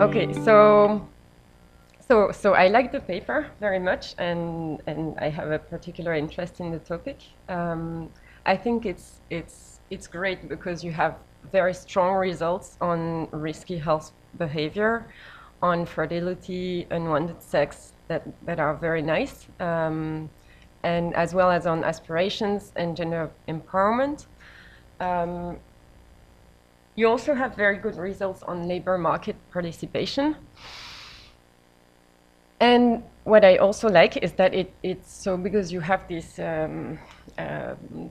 Okay, so I like the paper very much, and I have a particular interest in the topic. I think it's great because you have very strong results on risky health behavior, on fertility, unwanted sex that are very nice, and as well as on aspirations and gender empowerment. You also have very good results on labor market participation. And what I also like is that it's so, because you have this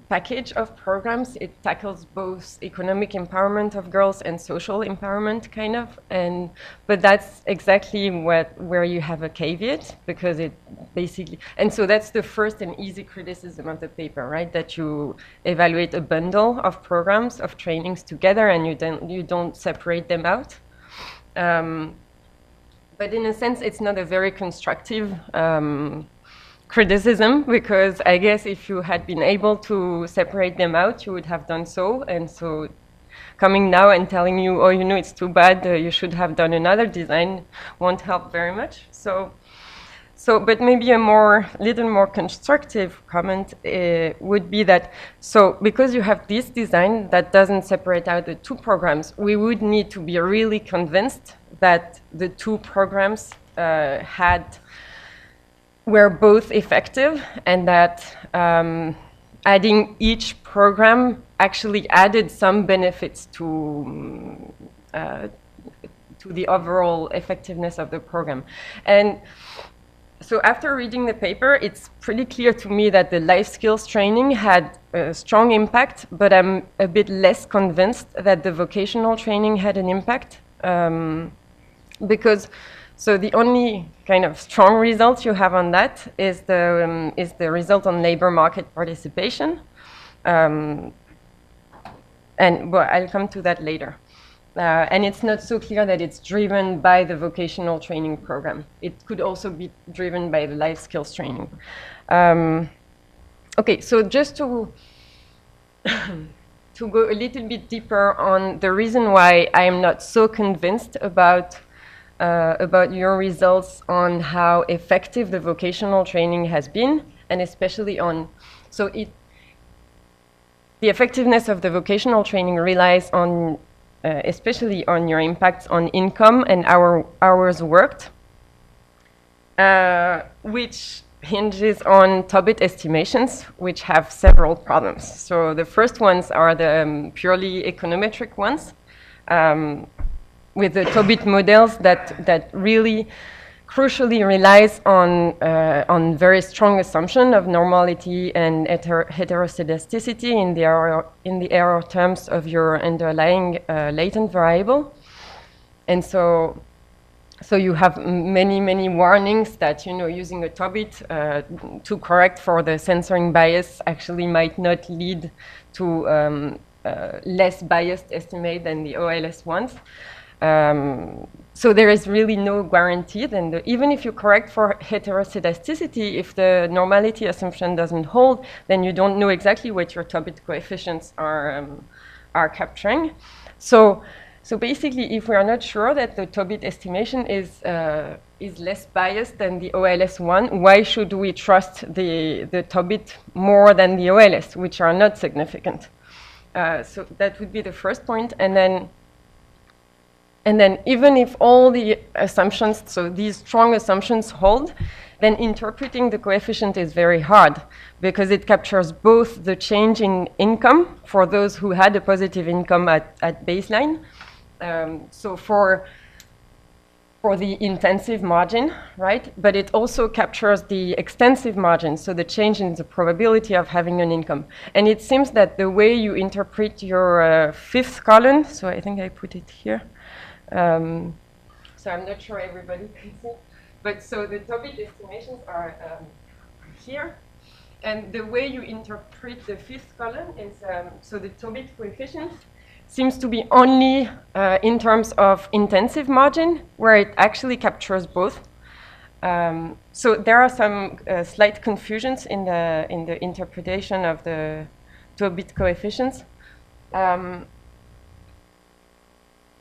package of programs, it tackles both economic empowerment of girls and social empowerment, kind of. But that's exactly where you have a caveat, because it basically, and so that's the first and easy criticism of the paper, right? That you evaluate a bundle of programs, of trainings together, and you don't separate them out. But in a sense, it's not a very constructive criticism, because I guess if you had been able to separate them out, you would have done so. And so coming now and telling you, oh, you know, it's too bad, you should have done another design, won't help very much. But maybe a little more constructive comment would be that, so because you have this design that doesn't separate out the two programs, we would need to be really convinced that the two programs were both effective, and that adding each program actually added some benefits to the overall effectiveness of the program. And so after reading the paper, it's pretty clear to me that the life skills training had a strong impact, but I'm a bit less convinced that the vocational training had an impact. Because so the only kind of strong results you have on that is the result on labor market participation. And well, I'll come to that later. And it's not so clear that it's driven by the vocational training program. It could also be driven by the life skills training. Okay, so just to go a little bit deeper on the reason why I am not so convinced about your results on how effective the vocational training has been, and especially on, the effectiveness of the vocational training relies on especially on your impacts on income and hours worked, which hinges on Tobit estimations, which have several problems. So the first ones are the purely econometric ones, with the Tobit models that really crucially relies on very strong assumption of normality and heteroscedasticity in the error terms of your underlying latent variable. And so you have many warnings that, you know, using a Tobit to correct for the censoring bias actually might not lead to less biased estimate than the OLS ones. So there is really no guarantee. And even if you correct for heteroscedasticity, if the normality assumption doesn't hold, then you don't know exactly what your Tobit coefficients are capturing. So basically, if we are not sure that the Tobit estimation is less biased than the OLS one, why should we trust the Tobit more than the OLS, which are not significant? So that would be the first point. And then even if all the assumptions, so these strong assumptions hold, then interpreting the coefficient is very hard, because it captures both the change in income for those who had a positive income at baseline. So for the intensive margin, right? But it also captures the extensive margin, so the change in the probability of having an income. And it seems that the way you interpret your fifth column, so I think I put it here, so I'm not sure everybody can see, but so the Tobit estimations are here, and the way you interpret the fifth column is so the Tobit coefficient seems to be only in terms of intensive margin, where it actually captures both. So there are some slight confusions in the interpretation of the Tobit coefficients.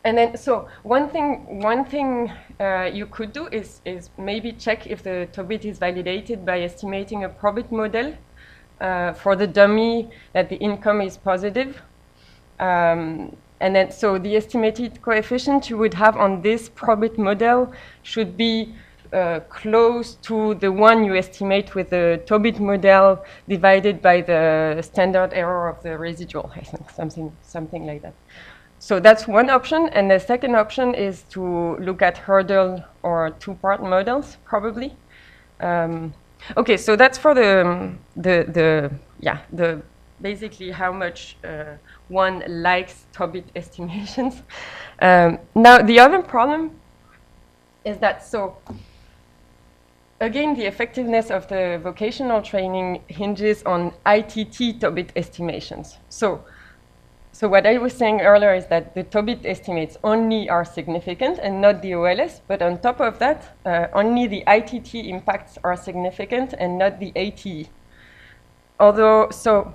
And then, so one thing you could do is maybe check if the TOBIT is validated by estimating a probit model for the dummy that the income is positive. And then, so the estimated coefficient you would have on this probit model should be close to the one you estimate with the TOBIT model divided by the standard error of the residual, I think, something like that. So that's one option, and the second option is to look at hurdle or two-part models, probably. Okay, so that's for the basically how much one likes TOBIT estimations. Now the other problem is that, so again, the effectiveness of the vocational training hinges on ITT TOBIT estimations. So what I was saying earlier is that the TOBIT estimates only are significant and not the OLS, but on top of that, only the ITT impacts are significant and not the ATE. Although, so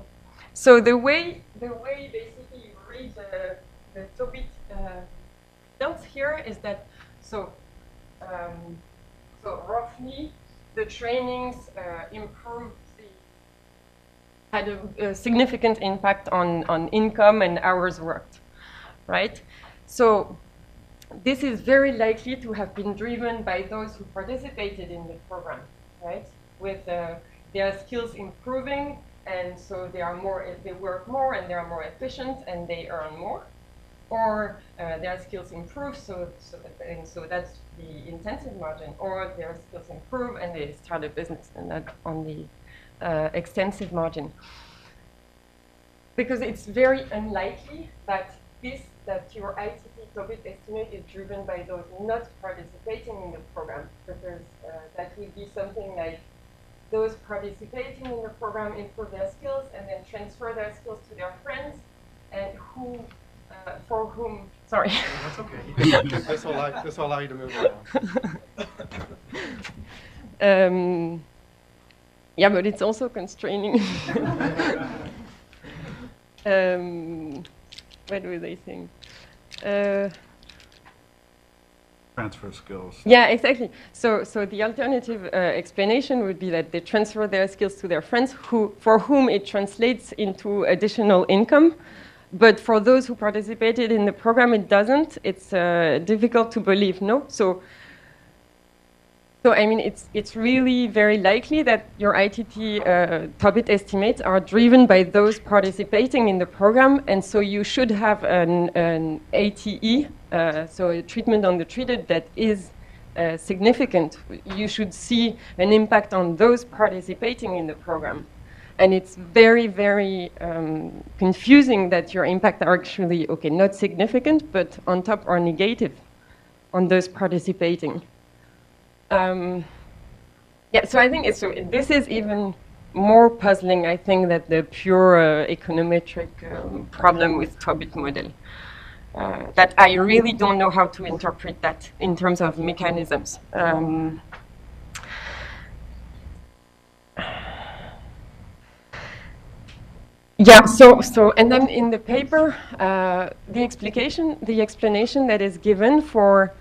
the way basically you read the TOBIT results here is that, so roughly the trainings improved had a significant impact on income and hours worked, right? So this is very likely to have been driven by those who participated in the program, right? With their skills improving, and so they work more and they are more efficient and they earn more, or their skills improve, so that's the intensive margin, or their skills improve and they start a business, and that on the extensive margin. Because it's very unlikely that your ITT TOBIT estimate is driven by those not participating in the program, because that would be something like those participating in the program improve their skills and then transfer their skills to their friends, and for whom, sorry. That's okay. This will allow you to move around. Yeah, but it's also constraining. What were they saying? Transfer skills. Yeah, exactly. So the alternative explanation would be that they transfer their skills to their friends for whom it translates into additional income. But for those who participated in the program, it doesn't. It's difficult to believe, no? So I mean, it's really very likely that your ITT TOBIT estimates are driven by those participating in the program, and so you should have an ATE, so a treatment on the treated that is significant. You should see an impact on those participating in the program. And it's very, very confusing that your impact are actually, okay, not significant, but on top are negative on those participating. Yeah, so I think this is even more puzzling, I think, than the pure econometric problem with TOBIT model. That I really don't know how to interpret that in terms of mechanisms. Yeah, so and then in the paper, the explanation that is given for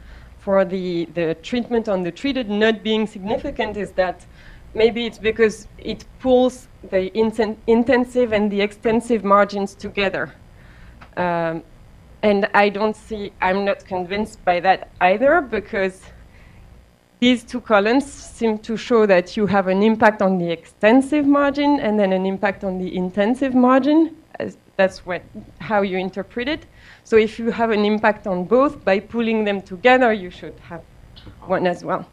the treatment on the treated not being significant is that maybe it's because it pulls the intensive and the extensive margins together. And I'm not convinced by that either, because these two columns seem to show that you have an impact on the extensive margin and then an impact on the intensive margin. That's how you interpret it. So if you have an impact on both, by pulling them together, you should have one as well.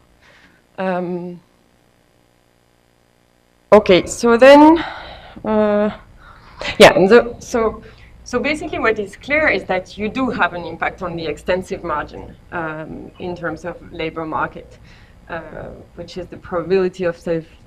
Okay, so then, yeah, so basically what is clear is that you do have an impact on the extensive margin in terms of labor market, which is the probability of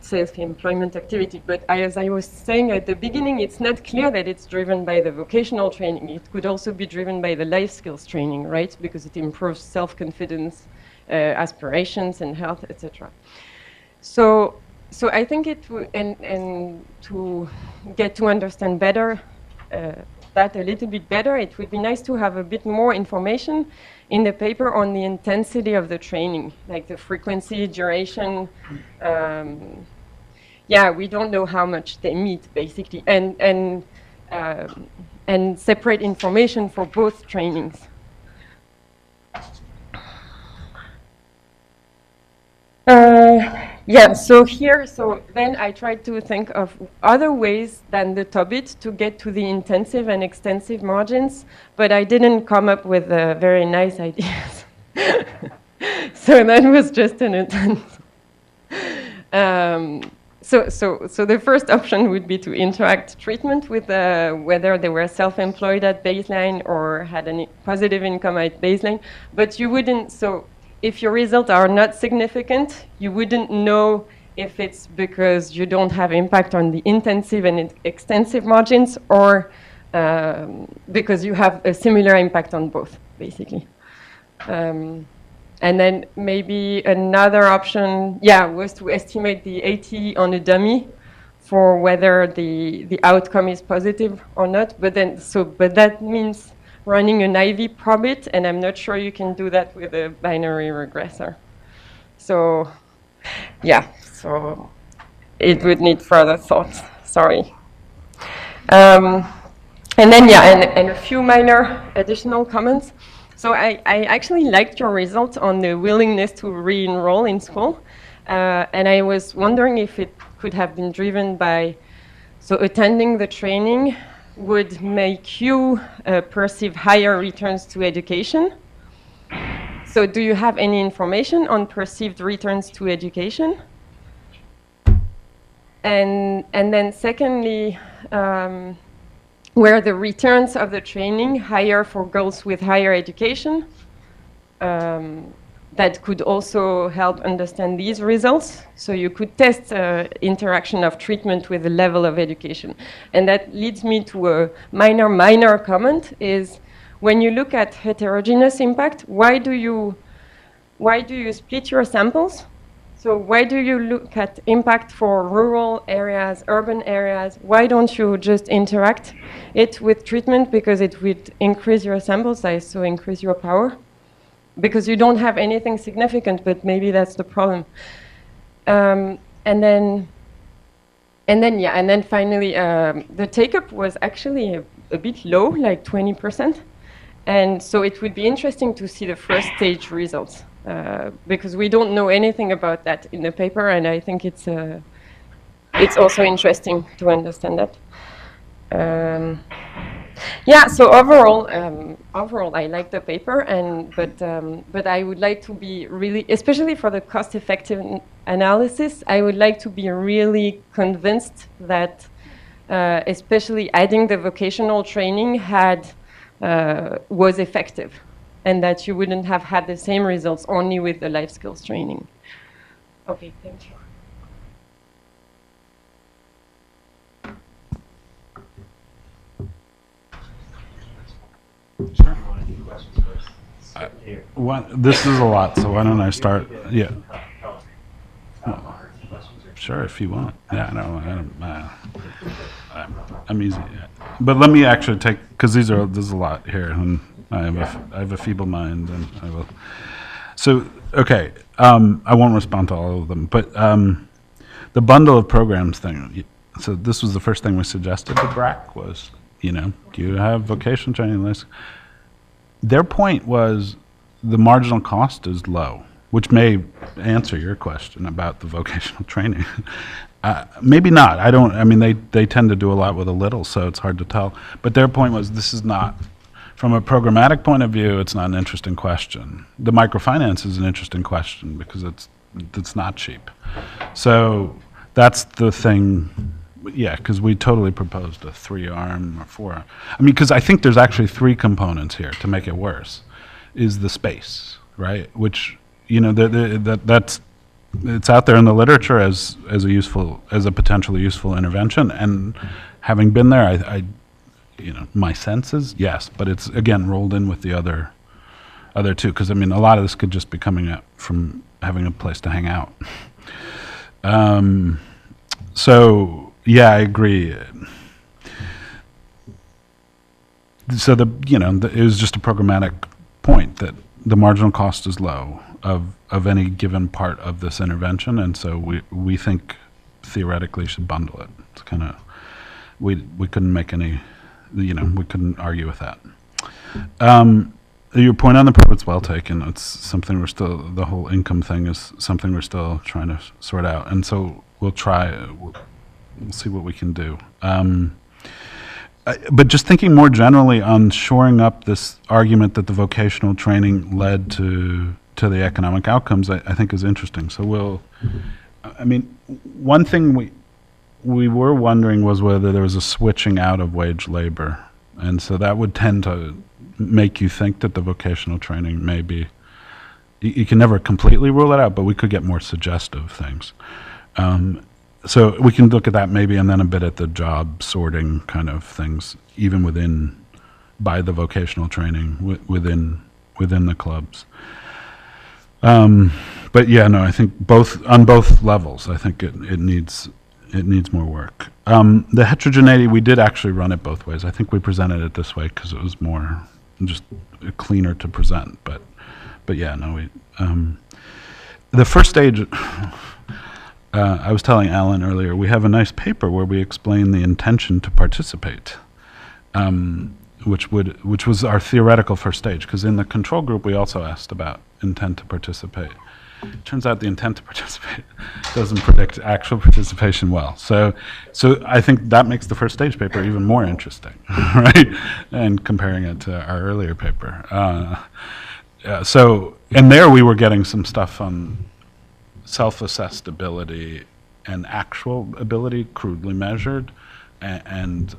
self-employment activity. But as I was saying at the beginning, it's not clear that it's driven by the vocational training. It could also be driven by the life skills training, right? Because it improves self-confidence, aspirations, and health, etc. So I think and to get to understand better that a little bit better, it would be nice to have a bit more information in the paper on the intensity of the training, like the frequency, duration. Yeah, we don't know how much they meet, basically, and separate information for both trainings. Yeah, so then I tried to think of other ways than the TOBIT to get to the intensive and extensive margins, but I didn't come up with very nice ideas. So that was just an attempt. So the first option would be to interact treatment with whether they were self-employed at baseline or had any positive income at baseline, but you wouldn't, so if your results are not significant, you wouldn't know if it's because you don't have impact on the intensive and extensive margins or because you have a similar impact on both, basically. And then maybe another option, was to estimate the AT on a dummy for whether the outcome is positive or not. But that means running an IV probit, and I'm not sure you can do that with a binary regressor. So, so it would need further thought. Sorry. And then, and a few minor additional comments. So I actually liked your result on the willingness to re-enroll in school. And I was wondering if it could have been driven by, so attending the training would make you perceive higher returns to education. So do you have any information on perceived returns to education? And then secondly, were the returns of the training higher for girls with higher education? That could also help understand these results. So you could test interaction of treatment with the level of education. And that leads me to a minor comment is when you look at heterogeneous impact, why do you split your samples? So why do you look at impact for rural areas, urban areas? Why don't you just interact it with treatment because it would increase your sample size, so increase your power? Because you don't have anything significant, but maybe that's the problem. And then finally, the take-up was actually a bit low, like 20%. And so it would be interesting to see the first stage results. Because we don't know anything about that in the paper, and I think it's also interesting to understand that. So overall, I like the paper, but I would like to be really, especially for the cost-effective analysis, I would like to be really convinced that, especially adding the vocational training was effective. And that you wouldn't have had the same results only with the life skills training. Okay, thank you. This is a lot, so why don't I start? Yeah. Sure, if you want. Yeah, no, I'm easy. But let me actually take, because there's a lot here, and I have a feeble mind, and I will. So, okay, I won't respond to all of them, but the bundle of programs thing. So this was the first thing we suggested to BRAC was, do you have vocational training list? Their point was the marginal cost is low, which may answer your question about the vocational training. Maybe not. They tend to do a lot with a little, so it's hard to tell. But their point was this is not. From a programmatic point of view, it's not an interesting question. The microfinance is an interesting question because it's not cheap. So that's the thing, because we totally proposed a 3-arm or 4-arm. Because I think there's actually 3 components here to make it worse. Is the space, right? Which, that's it's out there in the literature as a potentially useful intervention. And having been there, I my senses, yes, but it's again rolled in with the other two, because a lot of this could just be coming up from having a place to hang out. So yeah, I agree. so it was just a programmatic point that the marginal cost is low of any given part of this intervention, and so we think theoretically should bundle it. It's kind of we couldn't make any, we couldn't argue with that. Your point on the profit's well taken. It's something the whole income thing is something we're still trying to sort out, and so we'll see what we can do. But just thinking more generally on shoring up this argument that the vocational training led to the economic outcomes, I think is interesting. So one thing we were wondering was whether there was a switching out of wage labor, and so that would tend to make you think that the vocational training may be, you can never completely rule it out, but we could get more suggestive things. So we can look at that maybe, and then a bit at the job sorting kind of things, even by the vocational training within the clubs. But yeah, no, I think on both levels, I think it needs more work. The heterogeneity, we did actually run it both ways. I think we presented it this way because it was more just cleaner to present. But yeah, no, the first stage. I was telling Alan earlier, we have a nice paper where we explain the intention to participate, which was our theoretical first stage, because in the control group we also asked about intent to participate. It turns out the intent to participate doesn't predict actual participation well. So I think that makes the first stage paper even more interesting, right? And comparing it to our earlier paper. And there we were getting some stuff on self-assessed ability and actual ability crudely measured, and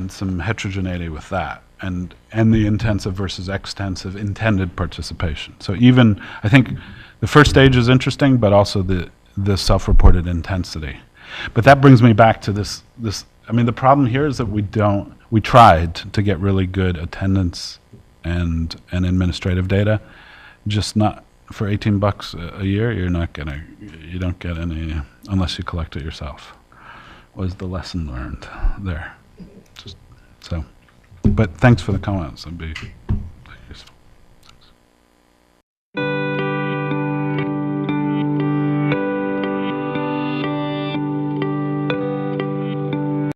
some heterogeneity with that, and the intensive versus extensive intended participation. So even, I think the first stage is interesting, but also the self-reported intensity. But that brings me back to this, the problem here is that we tried to get really good attendance and administrative data, just not, for $18 a year, you don't get any unless you collect it yourself. Was the lesson learned there? But thanks for the comments. I'd be